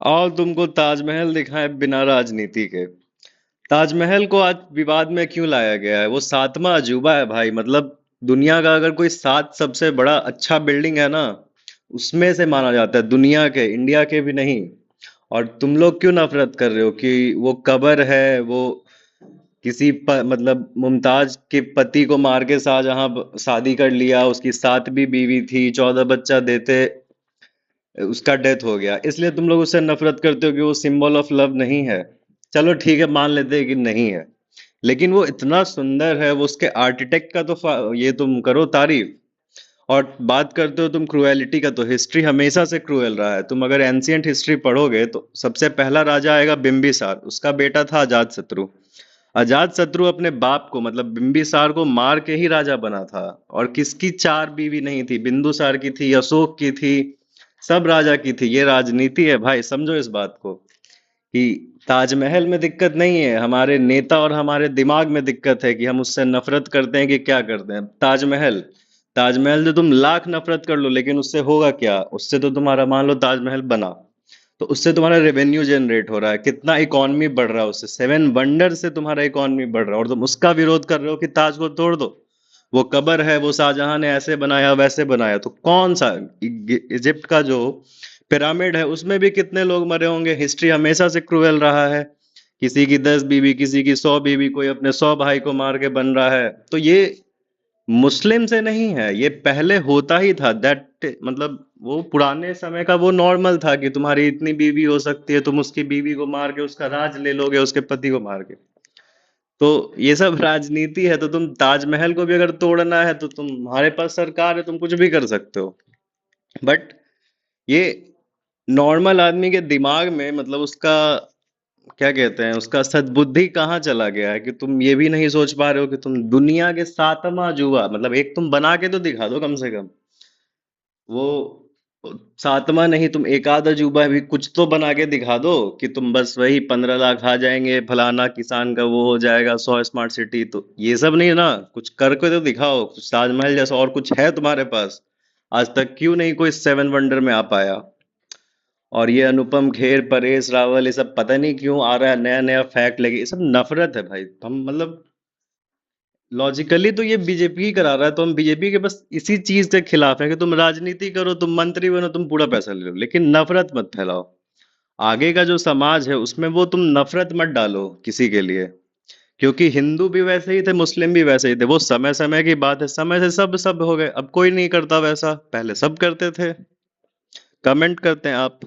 और तुमको ताजमहल दिखाए बिना राजनीति के। ताजमहल को आज विवाद में क्यों लाया गया है? वो सातवां अजूबा है भाई। मतलब दुनिया का अगर कोई सात सबसे बड़ा अच्छा बिल्डिंग है ना, उसमें से माना जाता है, दुनिया के, इंडिया के भी नहीं। और तुम लोग क्यों नफरत कर रहे हो कि वो कब्र है, वो किसी मतलब मुमताज के पति को मार के शाहजहां शादी कर लिया, उसकी सातवीं बीवी थी, 14 बच्चा देते उसका डेथ हो गया, इसलिए तुम लोग उससे नफरत करते हो कि वो सिंबल ऑफ लव नहीं है। चलो ठीक है, मान लेते हैं कि नहीं है, लेकिन वो इतना सुंदर है, वो उसके आर्किटेक्ट का तो ये तुम करो तारीफ। और बात करते हो तुम क्रुएलिटी का, तो हिस्ट्री हमेशा से क्रूएल रहा है। तुम अगर एंशियंट हिस्ट्री पढ़ोगे तो सबसे पहला राजा आएगा बिंबिसार, उसका बेटा था अजात शत्रु। अजात शत्रु अपने बाप को मतलब बिंबिसार को मार के ही राजा बना था। और किसकी चार बीवी नहीं थी? बिंदुसार की थी, अशोक की थी, सब राजा की थी। ये राजनीति है भाई, समझो इस बात को कि ताजमहल में दिक्कत नहीं है, हमारे नेता और हमारे दिमाग में दिक्कत है कि हम उससे नफरत करते हैं कि क्या करते हैं। ताजमहल, ताजमहल से तुम लाख नफरत कर लो, लेकिन उससे होगा क्या? उससे तो तुम्हारा, मान लो ताजमहल बना, तो उससे तुम्हारा रेवेन्यू जनरेट हो रहा है, कितना इकोनॉमी बढ़ रहा है उससे, 7 वंडर से तुम्हारा इकोनॉमी बढ़ रहा है, और तुम उसका विरोध कर रहे हो कि ताज को तोड़ दो। वो कब्र है, वो शाहजहां ने ऐसे बनाया वैसे बनाया, तो कौन सा इजिप्ट का जो पिरामिड है उसमें भी कितने लोग मरे होंगे? हिस्ट्री हमेशा से क्रूएल रहा है। किसी की 10 बीवी, किसी की 100 बीवी, कोई अपने 100 भाई को मार के बन रहा है। तो ये मुस्लिम से नहीं है, ये पहले होता ही था। दैट मतलब वो पुराने समय का वो नॉर्मल था कि तुम्हारी इतनी बीवी हो सकती है, तुम उसकी बीवी को मार के उसका राज ले लोगे, उसके पति को मार के। तो ये सब राजनीति है। तो तुम ताजमहल को भी अगर तोड़ना है तो तुम्हारे पास सरकार है, तुम कुछ भी कर सकते हो। बट ये नॉर्मल आदमी के दिमाग में, मतलब उसका क्या कहते हैं, उसका सद्बुद्धि कहाँ चला गया है कि तुम ये भी नहीं सोच पा रहे हो कि तुम दुनिया के सातवां अजूबा, मतलब एक तुम बना के तो दिखा दो कम से कम। वो सातवां नहीं, तुम एक आध अजूबा भी कुछ तो बना के दिखा दो कि तुम बस वही 15 लाख आ जाएंगे, फलाना किसान का वो हो जाएगा, 100 स्मार्ट सिटी। तो ये सब नहीं ना, कुछ करके तो दिखाओ, कुछ ताजमहल जैसा और कुछ है तुम्हारे पास। आज तक क्यों नहीं कोई 7 वंडर में आ पाया? और ये अनुपम खेर, परेश रावल, ये सब पता नहीं क्यों आ रहा है नया नया फैक्ट लेके। ये सब नफरत है भाई। हम मतलब लॉजिकली तो ये बीजेपी ही करा रहा है, तो हम बीजेपी के बस इसी चीज के खिलाफ है कि तुम राजनीति करो, तुम मंत्री बनो, तुम पूरा पैसा ले लो, लेकिन नफरत मत फैलाओ। आगे का जो समाज है उसमें वो तुम नफरत मत डालो किसी के लिए। क्योंकि हिंदू भी वैसे ही थे, मुस्लिम भी वैसे ही थे, वो समय समय की बात है, समय से सब सब हो गए, अब कोई नहीं करता वैसा, पहले सब करते थे। कमेंट करते हैं आप।